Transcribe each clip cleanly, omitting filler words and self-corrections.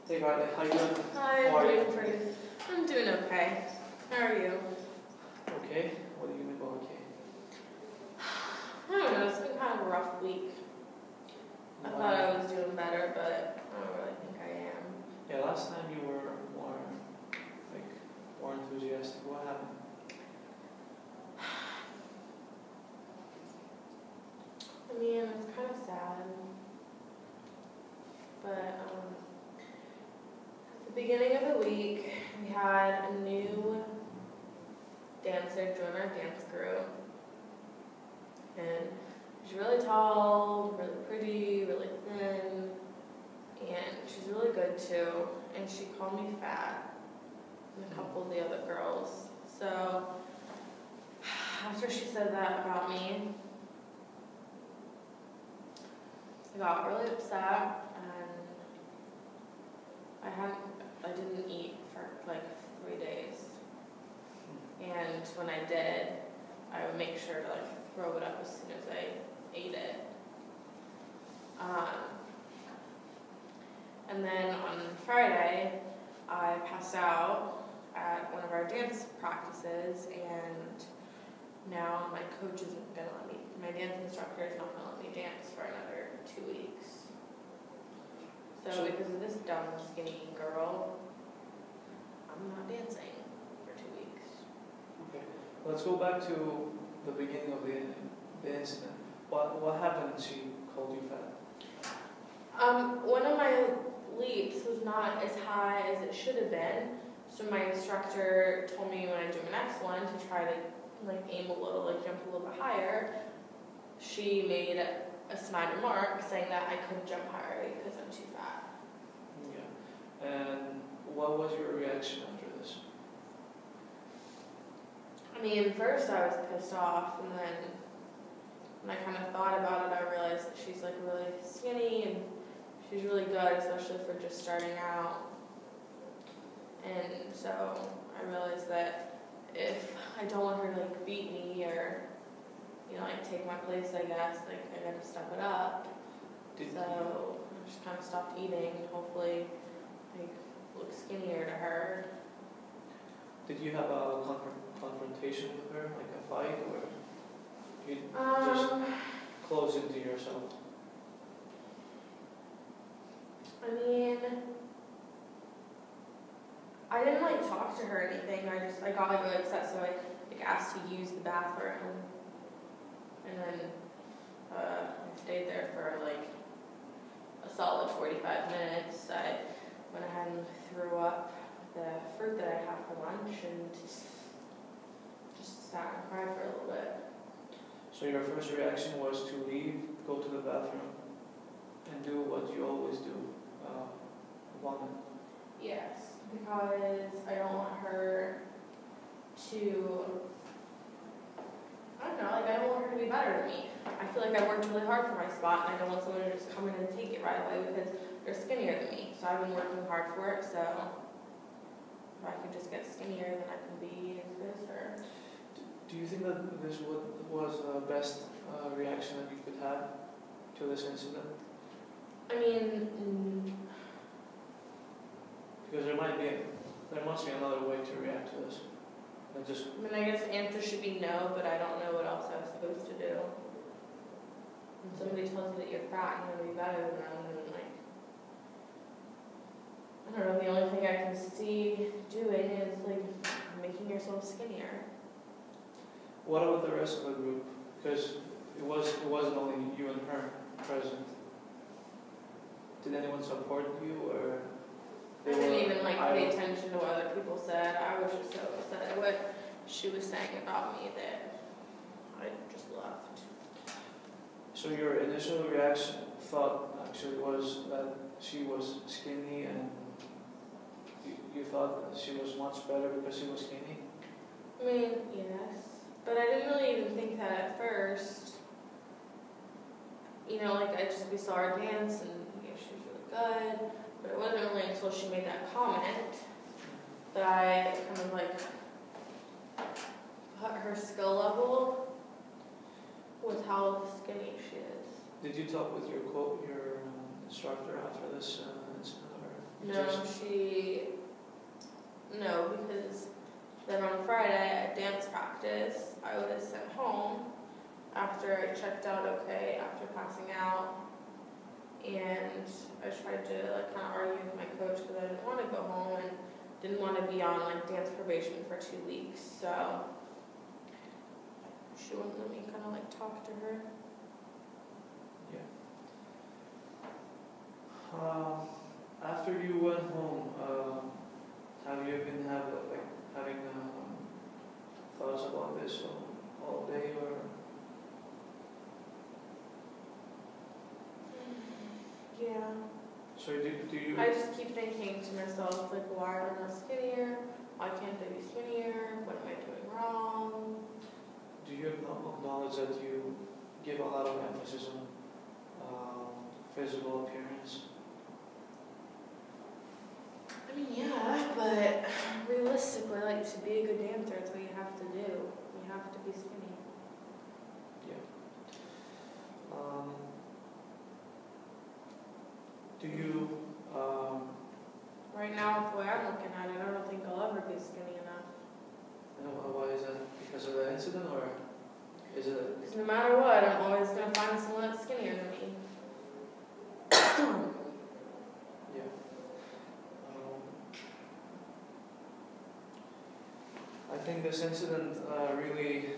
Hey Riley, how you doing? Hi, How are you? I'm doing okay. How are you? Okay. What do you mean by okay? I don't know, it's been kind of a rough week. I thought I was doing better, but I don't really think I am. Yeah, last time you were more enthusiastic. What happened? I mean, it's kind of sad. But at the beginning of the week, we had a new dancer join our dance group. And she's really tall, really pretty, really thin, and she's really good too. And she called me fat, and a couple of the other girls. So after she said that about me, I got really upset, and I didn't eat for like 3 days. And when I did, I would make sure to like throw it up as soon as I ate it. And then on Friday, I passed out at one of our dance practices, and now my coach isn't gonna let me, my dance instructor is not gonna let me dance for another 2 weeks. So because of this dumb, skinny girl, I'm not dancing for 2 weeks. Okay. Let's go back to the beginning of the incident. What happened? She called you fat. One of my leaps was not as high as it should have been, so my instructor told me when I do my next one to try to like aim a little, like jump a little bit higher. She made a snide remark saying that I couldn't jump higher because I'm too fat. Yeah. And what was your reaction after this? I mean, first I was pissed off, and then when I kind of thought about it, I realized that she's like really skinny and she's really good, especially for just starting out. And so I realized that if I don't want her to like beat me or, you know, like take my place, I guess, like I gotta step it up. So I just kind of stopped eating and hopefully like look skinnier to her. Did you have a confrontation with her, like a fight, or you just close into yourself? I mean, I didn't like talk to her or anything. I got like really upset, so I like asked to use the bathroom, and then I stayed there for like a solid 45 minutes. I went ahead and threw up the fruit that I had for lunch and just sat and cried for a little bit. So your first reaction was to leave, go to the bathroom, and do what you always do, vomit. Yes, because I don't want her to, I don't know, like I don't want her to be better than me. I feel like I worked really hard for my spot, and I don't want someone to just come in and take it right away because they're skinnier than me. So I've been working hard for it, so if I could just get skinnier, then I can be as good as her. Do you think that this was the best reaction that you could have to this incident? I mean, Because there must be another way to react to this. I guess the answer should be no, but I don't know what else I was supposed to do. When somebody tells you that you're fat and you're going to be better than them, and like, I don't know, the only thing I can see doing is like making yourself skinnier. What about the rest of the group? Because it wasn't only you and her present. Did anyone support you, or? I didn't even like pay attention to what other people said. I was just so upset at what she was saying about me that I just left. So your initial thought actually was that she was skinny, and you thought that she was much better because she was skinny? I mean, yes. But I didn't really even think that at first. You know, like we saw her dance and you know, she was really good. But it wasn't really until she made that comment that I kind of like put her skill level with how skinny she is. Did you talk with your instructor after this incident? Or? No, no, because then on Friday at dance practice, I was sent home after I checked out okay after passing out. And I tried to like kind of argue with my coach because I didn't want to go home and didn't want to be on like dance probation for 2 weeks. So she wouldn't let me kind of like talk to her. Yeah. After you went home, have you been having thoughts about this all day or? Yeah. So do you? I just keep thinking to myself like, why am I not skinnier? Why can't I be skinnier? What am I doing wrong? Do you acknowledge that you give a lot of emphasis on physical appearance? I mean, yeah, but realistically, like to be a good dancer, it's what you have to do. You have to be skinny. Yeah. Do you? Right now, with the way I'm looking at it, I don't think I'll ever be skinny enough. Why is that? Because of the incident, or is it? Because no matter what, I'm always going to find someone that's skinnier than me. Yeah. I think this incident really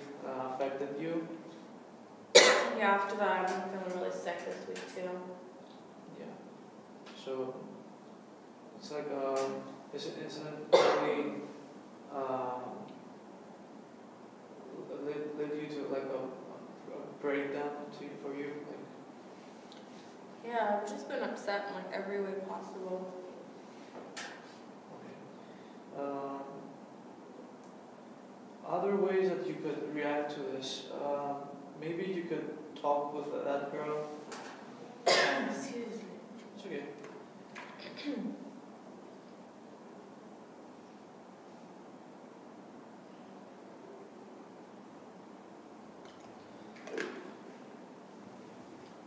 affected you. Yeah, after that, I've been feeling really sick this week too. Yeah. So it's like this incident really led you to like a breakdown for you. Like, Yeah, I've just been upset in like every way possible. okay. Other ways that you could react to this, maybe you could talk with that girl. Excuse me. It's okay.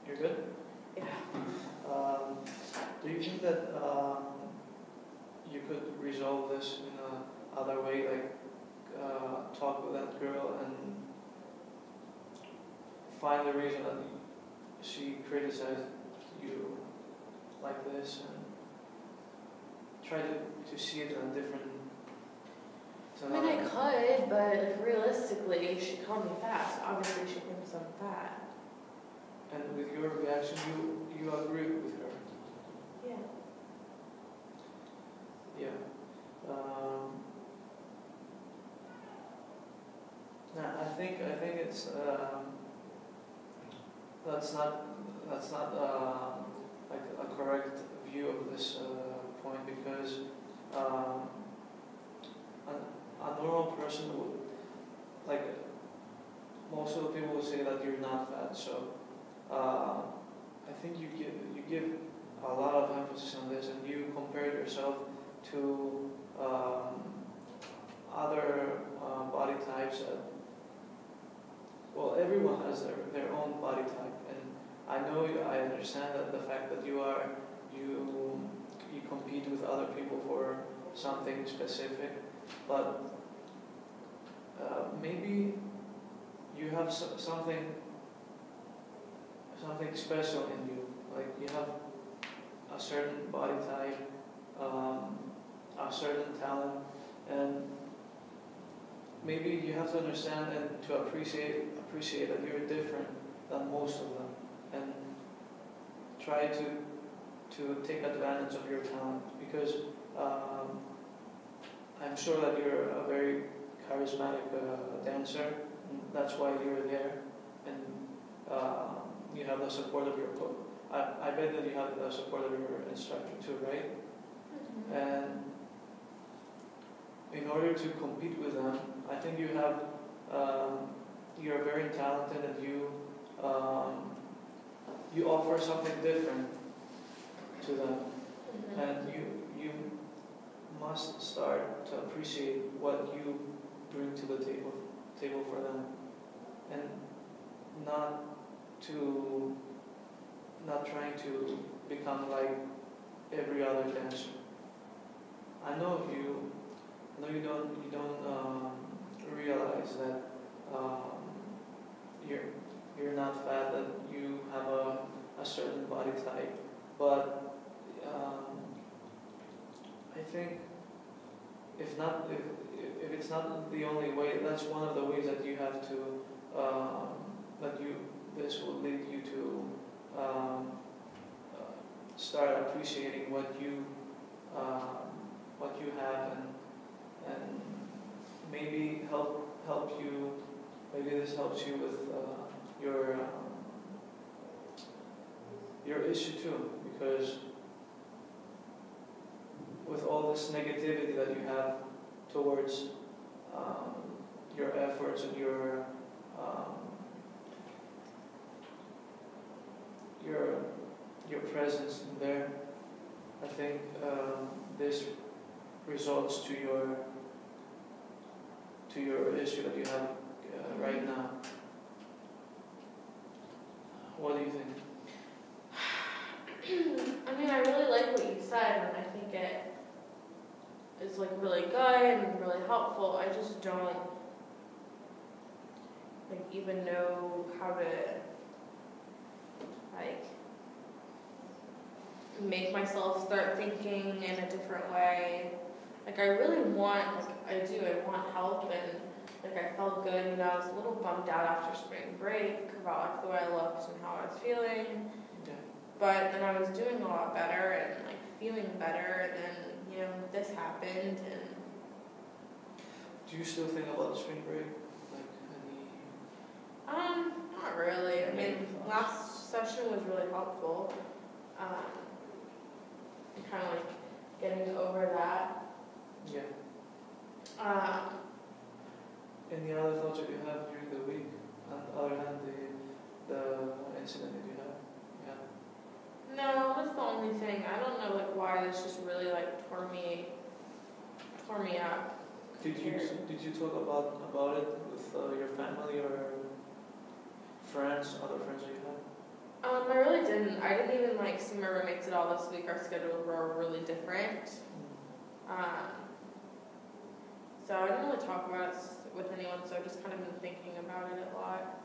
You're good? Yeah. Do you think that you could resolve this in a other way, like talk with that girl and find the reason that she criticized you like this and try to see it in a different... I mean, I could, but like, realistically, she called me fat, so obviously she thinks I'm fat. And with your reaction, you agree with her. Yeah. Yeah. I think it's that's not like a correct view of this point, because a normal person would, like, most of the people will say that you're not fat. So I think you give a lot of emphasis on this, and you compare yourself to other body types. Well, everyone has their own body type, and I understand that the fact that you compete with other people for something specific, but maybe you have something special in you, like you have a certain body type, a certain talent, and maybe you have to understand and to appreciate that you're different than most of them, and try to take advantage of your talent, because I'm sure that you're a very charismatic dancer, and that's why you're there, and you have the support of your coach. I bet that you have the support of your instructor too, right? Mm-hmm. And in order to compete with them, I think you have you're very talented, and you offer something different to them, Mm-hmm. and you must start to appreciate what you bring to the table for them, and not trying to become like every other dancer. I know you don't realize that you're not fat, that you have a certain body type, but I think if it's not the only way, that's one of the ways that you have to this will lead you to start appreciating what you have, and maybe help you. Maybe this helps you with your issue too, because with all this negativity that you have towards your efforts and your presence in there, I think this results to your issue that you have right now. What do you think? I mean, I really like what you said, and I think it is like really good and really helpful. I just don't like even know how to like make myself start thinking in a different way. Like I really want, I want help, and like I felt good, you know, I was a little bummed out after spring break about like the way I looked and how I was feeling. Yeah. But then I was doing a lot better and like feeling better, and then, you know, this happened. And do you still think about spring break? Like any not really. I mean, last session was really helpful. Kind of like getting over that. Yeah. Any other thoughts that you have during the week, other than the incident that you had? Yeah. No, that's the only thing. I don't know like why this just really like tore me up. Did you talk about it with your family or other friends that you had? I really didn't. I didn't even like see my roommates at all this week. Our schedules were really different. So I didn't really talk about it with anyone, so I've just kind of been thinking about it a lot.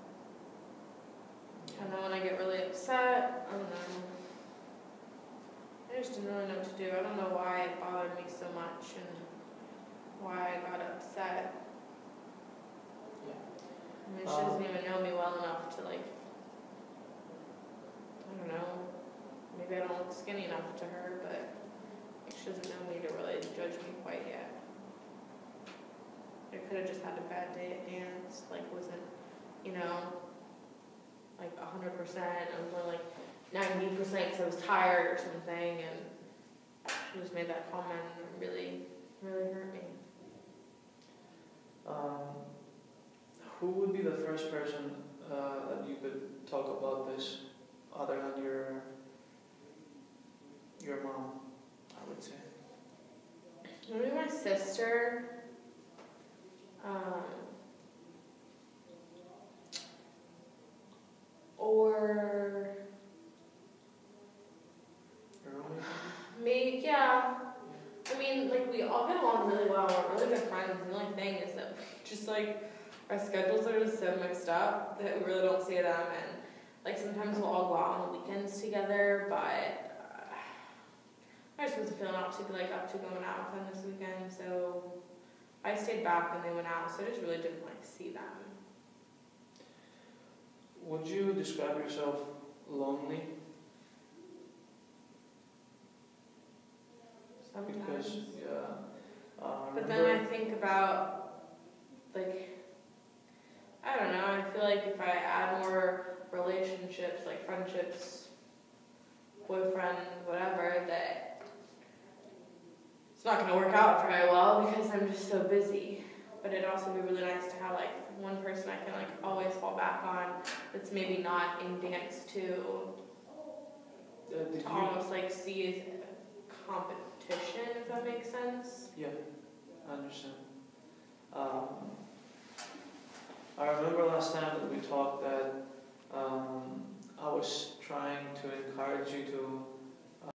And then when I get really upset, I don't know. I just didn't really know what to do. I don't know why it bothered me so much and why I got upset. Yeah. I mean, she doesn't even know me well enough to like, I don't know, maybe I don't look skinny enough to her, but she doesn't know me to really judge me quite yet. I could have just had a bad day at dance, like wasn't, you know, like 100%. I was more like 90% because I was tired or something, and she just made that comment and it really, really hurt me. Who would be the first person that you could talk about this, other than your mom, I would say? Maybe my sister. Or maybe, yeah. I mean, like, we all get along really well. We're really good friends. The only thing is that just, like, our schedules are just so mixed up that we really don't see them. And, like, sometimes we'll all go out on the weekends together, but I just wasn't feeling up to going out with them this weekend. So I stayed back and they went out, so I just really didn't, like, see them. Would you describe yourself lonely? Sometimes. Because, But then I think about, like, I don't know, I feel like if I add more relationships, like friendships, boyfriend, whatever, that it's not going to work out very well because I'm just so busy. But it'd also be really nice to have, like, one person I can, like, always fall back on that's maybe not in dance to almost, like, see as a competition, if that makes sense. Yeah, I understand. I remember last time that we talked that I was trying to encourage you to